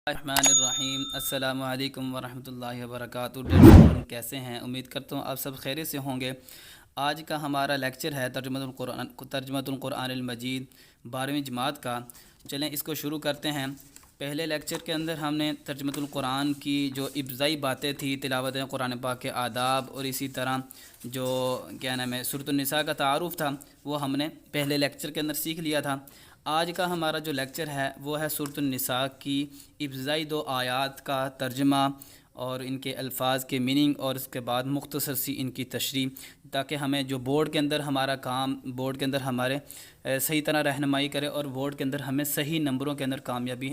الرحمن الرحیم السلام علیکم ورحمۃ اللہ وبرکاتہ۔ کیسے ہیں؟ امید کرتا ہوں آپ سب خیریت سے ہوں گے۔ آج کا ہمارا لیکچر ہے ترجمۃ القرآن المجید 12ویں جماعت کا۔ چلیں اس کو شروع کرتے ہیں۔ پہلے لیکچر کے اندر ہم نے ترجمۃ القرآن کی جو ابتدائی باتیں تھیں، تلاوت قرآن پاک کے آداب، اور اسی طرح جو سورۃ النساء کا تعارف تھا، وہ ہم نے پہلے لیکچر کے اندر سیکھ لیا تھا۔ آج کا ہمارا جو لیکچر ہے وہ ہے سورۃ النساء کی ابتدائی 2 آیات کا ترجمہ اور ان کے الفاظ کے میننگ، اور اس کے بعد مختصر سی ان کی تشریح، تاکہ ہمیں جو بورڈ کے اندر ہمارا کام، بورڈ کے اندر ہمارے صحیح طرح رہنمائی کرے، اور بورڈ کے اندر ہمیں صحیح نمبروں کے اندر کامیابی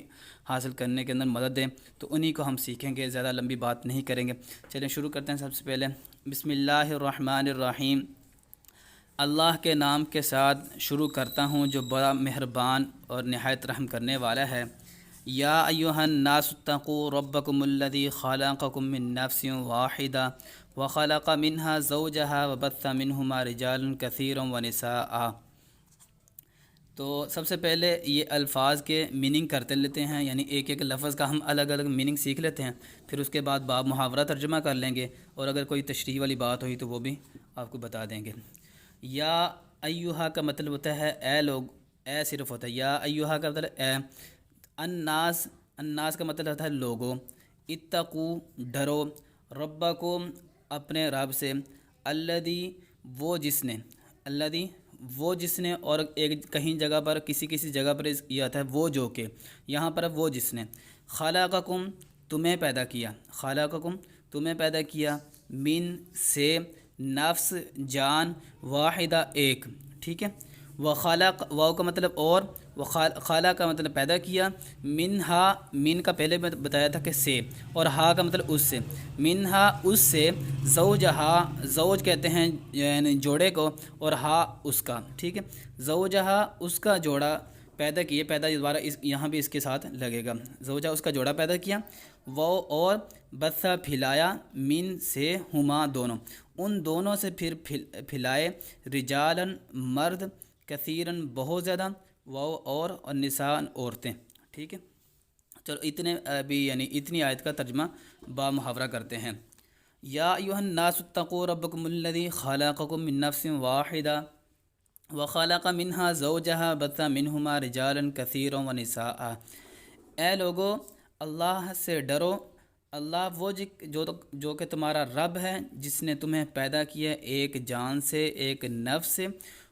حاصل کرنے کے اندر مدد دیں۔ تو انہی کو ہم سیکھیں گے، زیادہ لمبی بات نہیں کریں گے۔ چلیں شروع کرتے ہیں۔ سب سے پہلے بسم اللہ الرحمن الرحیم۔ اللہ کے نام کے ساتھ شروع کرتا ہوں جو بڑا مہربان اور نہایت رحم کرنے والا ہے۔ یا ایھا الناس اتقوا ربکم الذی خلقکم من نفس واحدہ وخلق منها زوجها وبث منہما رجالا کثیرا ونساء۔ تو سب سے پہلے یہ الفاظ کے میننگ کرتے لیتے ہیں، یعنی ایک ایک لفظ کا ہم الگ الگ میننگ سیکھ لیتے ہیں، پھر اس کے بعد باب محاورہ ترجمہ کر لیں گے، اور اگر کوئی تشریح والی بات ہوئی تو وہ بھی آپ کو بتا دیں گے۔ یا ایھا کا مطلب ہوتا ہے اے لوگ، اے صرف ہوتا ہے۔ یا ایھا کا مطلب اے۔ الناس کا مطلب ہوتا ہے لوگوں۔ اتقو ڈرو، ربکم اپنے رب سے، الذی وہ جس نے، الذی وہ جس نے، اور ایک کہیں جگہ پر کسی جگہ پر یہ آتا ہے وہ جو کہ، یہاں پر وہ جس نے، خلقکم تمہیں پیدا کیا، خلقکم تمہیں پیدا کیا، من سے، نفس جان، واحدہ ایک، ٹھیک ہے۔ وخلق واو کا مطلب اور، خالق کا مطلب پیدا کیا، منہا من کا پہلے میں بتایا تھا کہ سے، اور ہا کا مطلب اس سے، منہا اس سے، زوجہا زوج کہتے ہیں یعنی جوڑے کو، اور ہا اس کا، ٹھیک ہے۔ زوجہا اس کا جوڑا پیدا کیے، پیدا دوبارہ یہاں بھی اس کے ساتھ لگے گا، زوجہ اس کا جوڑا پیدا کیا، وہ اور بثا پھیلایا، من سے ہما دونوں، ان دونوں سے پھر پھیلائے، رجالن مرد، کثیرن بہت زیادہ، واو اور نساء عورتیں، ٹھیک ہے۔ چلو اتنے ابھی یعنی اتنی آیت کا ترجمہ با محاورہ کرتے ہیں۔ یا ایھا الناس اتقوا ربکم الذی خلقکم من نفس واحدہ وخلق منها زوجها بث منہما رجالا کثیرا ونساء۔ اے لوگو اللہ سے ڈرو، اللہ وہ جو کہ تمہارا رب ہے، جس نے تمہیں پیدا کیا ایک جان سے، ایک نفس سے،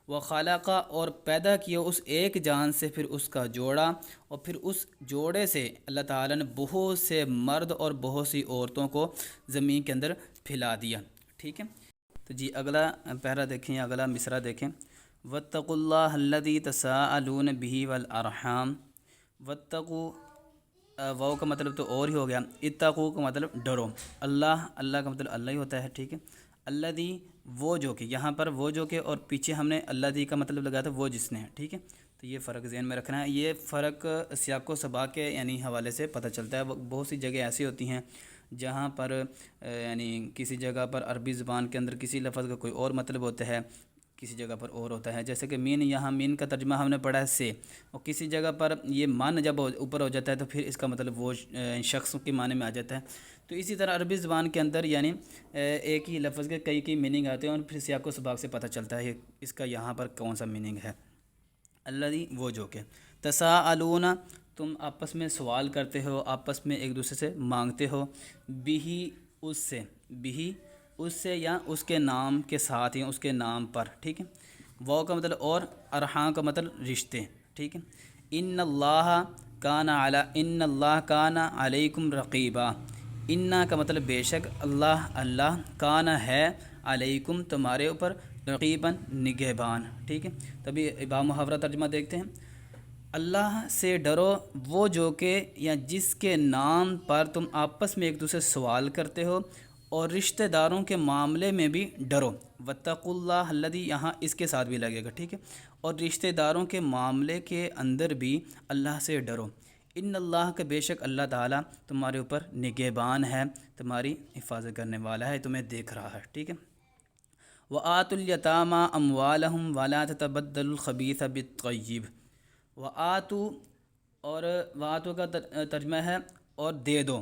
وخلق اور پیدا کیا اس ایک جان سے پھر اس کا جوڑا، اور پھر اس جوڑے سے اللہ تعالیٰ نے بہت سے مرد اور بہت سی عورتوں کو زمین کے اندر پھیلا دیا، ٹھیک ہے۔ تو جی اگلا پیرا دیکھیں، اگلا مصرع دیکھیں۔ واتقوا اللہ الذی تساءلون بہ والارحام۔ واتقوا واو کا مطلب تو اور ہی ہو گیا، اتقوا کا مطلب ڈرو، اللہ کا مطلب اللہ ہی ہوتا ہے، ٹھیک ہے۔ الذی وہ جو کہ، یہاں پر وہ جو کہ، اور پیچھے ہم نے الذی کا مطلب لگایا تھا وہ جس نے، ٹھیک ہے۔ تو یہ فرق ذہن میں رکھنا ہے، یہ فرق سیاق و سباق کے یعنی حوالے سے پتہ چلتا ہے۔ بہت سی جگہ ایسی ہوتی ہیں جہاں پر یعنی کسی جگہ پر عربی زبان کے اندر کسی لفظ کا کوئی اور مطلب ہوتا ہے، کسی جگہ پر اور ہوتا ہے، جیسے کہ مین، یہاں مین کا ترجمہ ہم نے پڑھا ہے سے، اور کسی جگہ پر یہ من جب اوپر ہو جاتا ہے تو پھر اس کا مطلب وہ شخص کے معنی میں آ جاتا ہے۔ تو اسی طرح عربی زبان کے اندر یعنی ایک ہی لفظ کے کئی میننگ آتے ہیں، اور پھر سیاق و سباق سے پتہ چلتا ہے اس کا یہاں پر کون سا میننگ ہے۔ الذی وہ جو کہ، تساءلون تم آپس میں سوال کرتے ہو، آپس میں ایک دوسرے سے مانگتے ہو، بہ اس سے، بہ اس سے یا اس کے نام کے ساتھ یا اس کے نام پر، ٹھیک ہے۔ واو کا مطلب اور، ارحام کا مطلب رشتے، ٹھیک ہے۔ ان اللہ کان علیکم رقیبا۔ ان کا مطلب بے شک، اللہ کان ہے، علیکم تمہارے اوپر، رقیباً نگہبان، ٹھیک ہے۔ تبھی با محاورہ ترجمہ دیکھتے ہیں۔ اللہ سے ڈرو وہ جو کہ یا جس کے نام پر تم آپس میں ایک دوسرے سے سوال کرتے ہو، اور رشتہ داروں کے معاملے میں بھی ڈرو۔ واتقوا اللہ الذی یہاں اس کے ساتھ بھی لگے گا، ٹھیک ہے، اور رشتہ داروں کے معاملے کے اندر بھی اللہ سے ڈرو۔ ان اللہ کا بے شک اللہ تعالیٰ تمہارے اوپر نگہبان ہے، تمہاری حفاظت کرنے والا ہے، تمہیں دیکھ رہا ہے، ٹھیک ہے۔ وآتوا الیتامی اموالہم ولا تتبدلوا الخبیث بالطیب۔ وآتوا اور وآتوا کا ترجمہ ہے اور دے دو،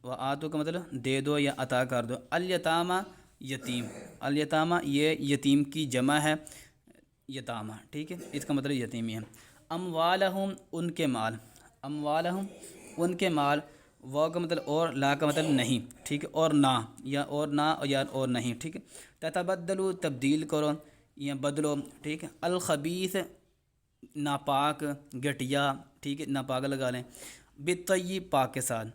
و آتو کا مطلب دے دو یا عطا کر دو، الیتامہ یتیم، الیتامہ یہ یتیم کی جمع ہے یتامہ، ٹھیک ہے، اس کا مطلب یتیم ہی ہے۔ اموالہم ان کے مال، اموالہم ان کے مال، وہ کا مطلب اور، لا کا مطلب نہیں، ٹھیک ہے، اور نہ، یا اور نہ یا اور نہیں، ٹھیک ہے، تتبدلو تبدیل کرو یا بدلو، ٹھیک ہے، الخبیث ناپاک، گھٹیا، ٹھیک ہے، ناپاک لگا لیں، بالطیب پاک کے ساتھ،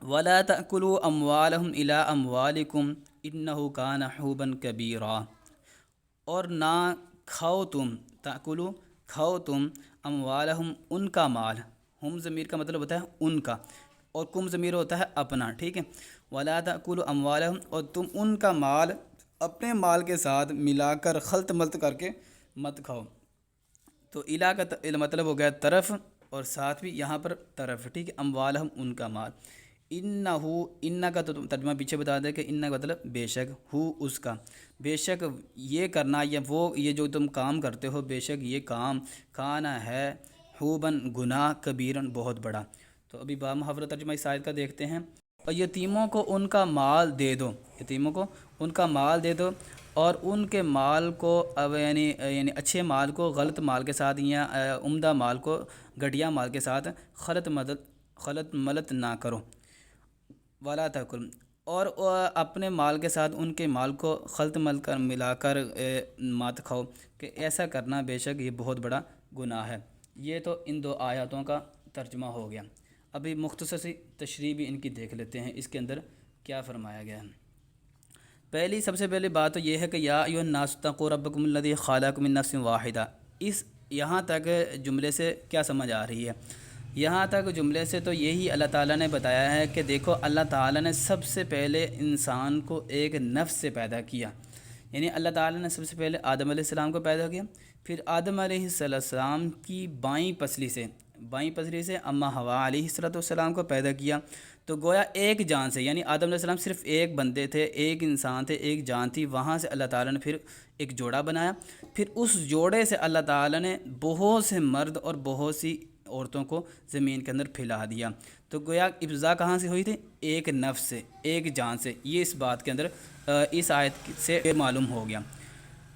ولا تأکلوا اموالہم الی اموالکم انہ کان حوبا کبیرا، اور نہ کھاؤ تم، تأکلوا کھاؤ تم، اموالہم ان کا مال، ہم ضمیر کا مطلب ہوتا ہے ان کا، اور کم ضمیر ہوتا ہے اپنا، ٹھیک ہے، ولا تأکلوا اموالہم، اور تم ان کا مال اپنے مال کے ساتھ ملا کر خلط ملط کر کے مت کھاؤ۔ تو الا کا مطلب ہو گیا طرف، اور ساتھ بھی یہاں پر طرف، ٹھیک ہے، اموالہم ان کا مال، انہو انہ کا تو ترجمہ پیچھے بتا دیں کہ انہ کا مطلب بے شک، ہو اس کا، بے شک یہ کرنا یا وہ یہ جو تم کام کرتے ہو، بے شک یہ کام کانا ہے حوباً گناہ، کبیراً بہت بڑا۔ تو ابھی بامحاورہ ترجمہ اس آیت کا دیکھتے ہیں، اور یتیموں کو ان کا مال دے دو، یتیموں کو ان کا مال دے دو، اور ان کے مال کو اب یعنی اچھے مال کو غلط مال کے ساتھ یا عمدہ مال کو گھٹیا مال کے ساتھ خلط ملط نہ کرو، ولا تاکل، اور اپنے مال کے ساتھ ان کے مال کو خلط مل کر ملا کر مات کھاؤ، کہ ایسا کرنا بے شک یہ بہت بڑا گناہ ہے۔ یہ تو ان دو آیاتوں کا ترجمہ ہو گیا۔ ابھی مختصر سی تشریح بھی ان کی دیکھ لیتے ہیں، اس کے اندر کیا فرمایا گیا ہے۔ پہلی سب سے پہلی بات تو یہ ہے کہ یا ایھا الناس اتقوا ربکم الذی خلقکم من نفس واحدہ، اس یہاں تک جملے سے کیا سمجھ آ رہی ہے؟ یہاں تک جملے سے تو یہی اللہ تعالیٰ نے بتایا ہے کہ دیکھو اللہ تعالیٰ نے سب سے پہلے انسان کو ایک نفس سے پیدا کیا، یعنی اللہ تعالیٰ نے سب سے پہلے آدم علیہ السلام کو پیدا کیا، پھر آدم علیہ السلام کی بائیں پسلی سے اماں حوا علیہ السلام کو پیدا کیا۔ تو گویا ایک جان سے، یعنی آدم علیہ السلام صرف ایک بندے تھے، ایک انسان تھے، ایک جان تھی، وہاں سے اللہ تعالیٰ نے پھر ایک جوڑا بنایا، پھر اس جوڑے سے اللہ تعالیٰ نے بہت سے مرد اور بہت سی عورتوں کو زمین کے اندر پھیلا دیا۔ تو گویا ابتدا کہاں سے ہوئی تھی؟ ایک نفس سے، ایک جان سے، یہ اس بات کے اندر اس آیت سے معلوم ہو گیا۔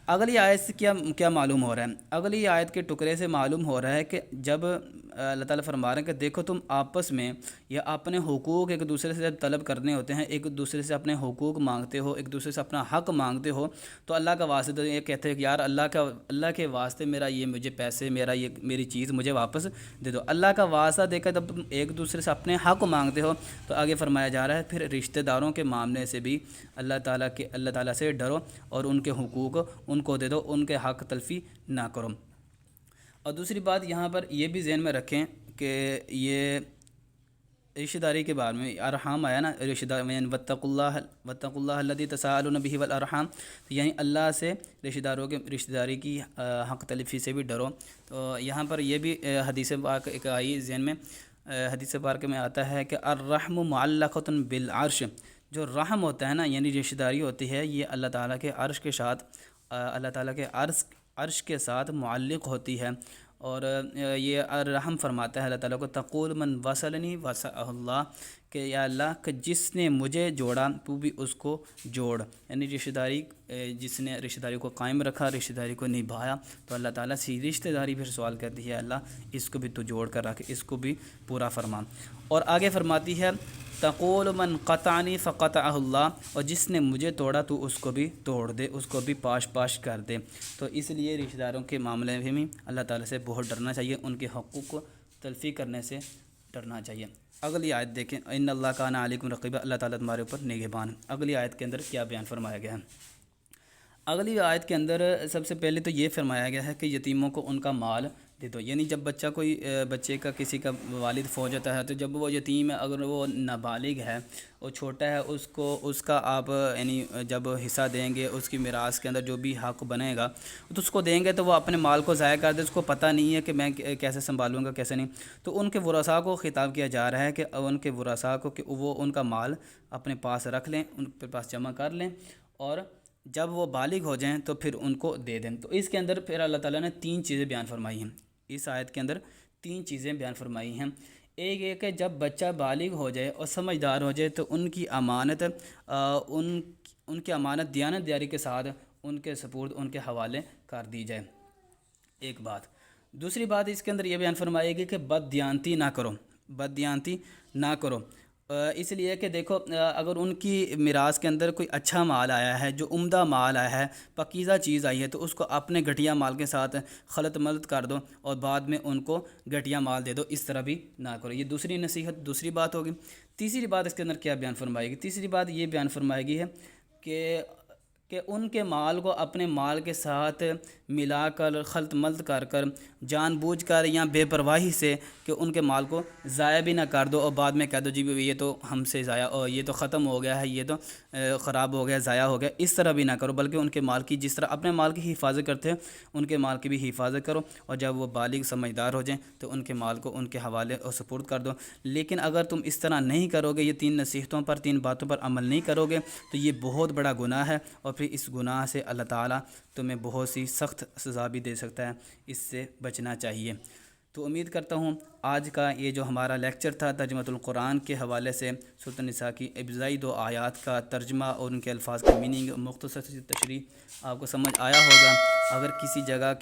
اگلی آیت سے کیا معلوم ہو رہا ہے؟ اگلی آیت کے ٹکڑے سے معلوم ہو رہا ہے کہ جب اللہ تعالیٰ فرما رہے ہیں کہ دیکھو تم آپس میں یا اپنے حقوق ایک دوسرے سے جب طلب کرنے ہوتے ہیں، ایک دوسرے سے اپنے حقوق مانگتے ہو، ایک دوسرے سے اپنا حق مانگتے ہو، تو اللہ کا واسطہ یہ کہتے ہیں کہ یار اللہ کے واسطے میرا یہ مجھے پیسے، میری چیز مجھے واپس دے دو۔ اللہ کا واسطہ دے کر جب تم ایک دوسرے سے اپنے حق مانگتے ہو، تو آگے فرمایا جا رہا ہے پھر رشتہ داروں کے معاملے سے بھی اللہ تعالیٰ سے ڈرو، اور ان کے حقوق ان کو دے دو، ان کے حق تلفی نہ کرو۔ اور دوسری بات یہاں پر یہ بھی ذہن میں رکھیں کہ یہ رشتہ داری کے بارے میں ارحام آیا نا، رشتہ دار یعنی واتقوا اللہ الذی تساءلون بہ والارحام، یعنی اللہ سے رشتہ داری کی حق تلفی سے بھی ڈرو۔ تو یہاں پر یہ بھی حدیث پاک ایک آئی ذہن میں، حدیث پاک میں آتا ہے کہ الرحم معلقۃ بالعرش، جو رحم ہوتا ہے نا، یعنی رشتہ داری ہوتی ہے، یہ اللہ تعالیٰ کے عرش کے ساتھ، اللہ تعالیٰ کے عرش کے ساتھ معلق ہوتی ہے۔ اور یہ الرحم فرماتا ہے اللہ تعالیٰ کو، تقول من وصلنی وصلہ اللہ، کہ یا اللہ کہ جس نے مجھے جوڑا تو بھی اس کو جوڑ، یعنی جس نے رشتہ داری کو قائم رکھا، رشتہ داری کو نبھایا، تو اللہ تعالیٰ سے رشتہ داری پھر سوال کرتی ہے، اللہ اس کو بھی تو جوڑ کر رکھ، اس کو بھی پورا فرما۔ اور آگے فرماتی ہے تقول من قطعنی فقطعہ اللہ، اور جس نے مجھے توڑا تو اس کو بھی توڑ دے، اس کو بھی پاش کر دے۔ تو اس لیے رشتہ داروں کے معاملے میں بھی اللہ تعالیٰ سے بہت ڈرنا چاہیے، ان کے حقوق کو تلفی کرنے سے ڈرنا چاہیے۔ اگلی آیت دیکھیں، ان اللہ کان علیکم رقیبہ، اللہ تعالیٰ تمہارے اوپر نگہبان۔ اگلی آیت کے اندر کیا بیان فرمایا گیا ہے؟ اگلی آیت کے اندر سب سے پہلے تو یہ فرمایا گیا ہے کہ یتیموں کو ان کا مال دے دو، یعنی جب بچے کا کسی کا والد فوت ہوتا ہے، تو جب وہ یتیم ہے، اگر وہ نابالغ ہے، وہ چھوٹا ہے، اس کا آپ یعنی جب حصہ دیں گے، اس کی میراث کے اندر جو بھی حق بنے گا تو اس کو دیں گے، تو وہ اپنے مال کو ضائع کر دے، اس کو پتہ نہیں ہے کہ میں کیسے سنبھالوں گا کیسے نہیں۔ تو ان کے ورثاء کو خطاب کیا جا رہا ہے کہ ان کے ورثاء کو کہ وہ ان کا مال اپنے پاس رکھ لیں، ان کے پاس جمع کر لیں، اور جب وہ بالغ ہو جائیں تو پھر ان کو دے دیں۔ تو اس کے اندر پھر اللہ تعالیٰ نے 3 چیزیں بیان فرمائی ہیں، اس آیت کے اندر 3 چیزیں بیان فرمائی ہیں۔ ایک یہ کہ جب بچہ بالغ ہو جائے اور سمجھدار ہو جائے تو ان کی امانت ان کی امانت دیانت داری کے ساتھ ان کے سپرد ان کے حوالے کر دی جائے، ایک بات۔ دوسری بات اس کے اندر یہ بیان فرمائے گی کہ بد دیانتی نہ کرو، بد دیانتی نہ کرو، اس لیے کہ دیکھو اگر ان کی میراث کے اندر کوئی اچھا مال آیا ہے، جو عمدہ مال آیا ہے، پاکیزہ چیز آئی ہے، تو اس کو اپنے گھٹیا مال کے ساتھ خلط ملط کر دو اور بعد میں ان کو گھٹیا مال دے دو، اس طرح بھی نہ کرو۔ یہ دوسری نصیحت، دوسری بات ہوگی۔ تیسری بات اس کے اندر کیا بیان فرمائے گی؟ تیسری بات یہ بیان فرمائے گی ہے کہ ان کے مال کو اپنے مال کے ساتھ ملا کر خلط ملط کر کر جان بوجھ کر یا بے پرواہی سے کہ ان کے مال کو ضائع بھی نہ کر دو اور بعد میں کہہ دو جی یہ تو ہم سے ضائع، اور یہ تو ختم ہو گیا ہے، یہ تو خراب ہو گیا، ضائع ہو گیا، اس طرح بھی نہ کرو، بلکہ ان کے مال کی جس طرح اپنے مال کی حفاظت کرتے ہیں ان کے مال کی بھی حفاظت کرو، اور جب وہ بالغ سمجھدار ہو جائیں تو ان کے مال کو ان کے حوالے اور سپرد کر دو۔ لیکن اگر تم اس طرح نہیں کرو گے، یہ تین نصیحتوں پر، تین باتوں پر عمل نہیں کرو گے تو یہ بہت بڑا گناہ ہے، اور پھر اس گناہ سے اللہ تعالیٰ تمہیں بہت سی سخت سزا بھی دے سکتا ہے، اس سے بچنا چاہیے۔ تو امید کرتا ہوں آج کا یہ جو ہمارا لیکچر تھا ترجمۃ القرآن کے حوالے سے سورۃ النساء کی ابتدائی 2 آیات کا ترجمہ اور ان کے الفاظ کی میننگ مختصر سی تشریح آپ کو سمجھ آیا ہوگا۔ اگر کسی جگہ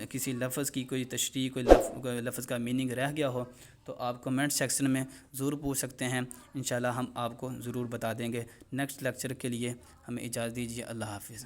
کسی لفظ کی کوئی تشریح، کوئی لفظ کا میننگ رہ گیا ہو تو آپ کمنٹ سیکشن میں ضرور پوچھ سکتے ہیں، انشاءاللہ ہم آپ کو ضرور بتا دیں گے۔ نیکسٹ لیکچر کے لیے ہمیں اجازت دیجیے، اللہ حافظ۔